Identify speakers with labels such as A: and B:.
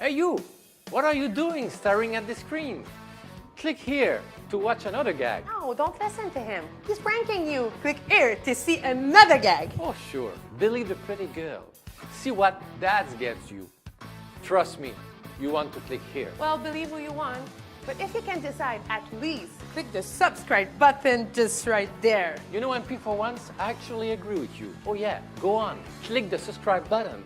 A: Hey you! What are you doing staring at the screen? Click here to watch another gag.
B: No, don't listen to him. He's pranking you. Click here to see another gag.
A: Oh sure, believe the pretty girl. See what that gets you. Trust me, you want to click here.
B: Well, believe who you want. But if you can decide, at least click the subscribe button just right there.
A: You know, MP for once, I actually agree with you. Oh yeah, go on, click the subscribe button.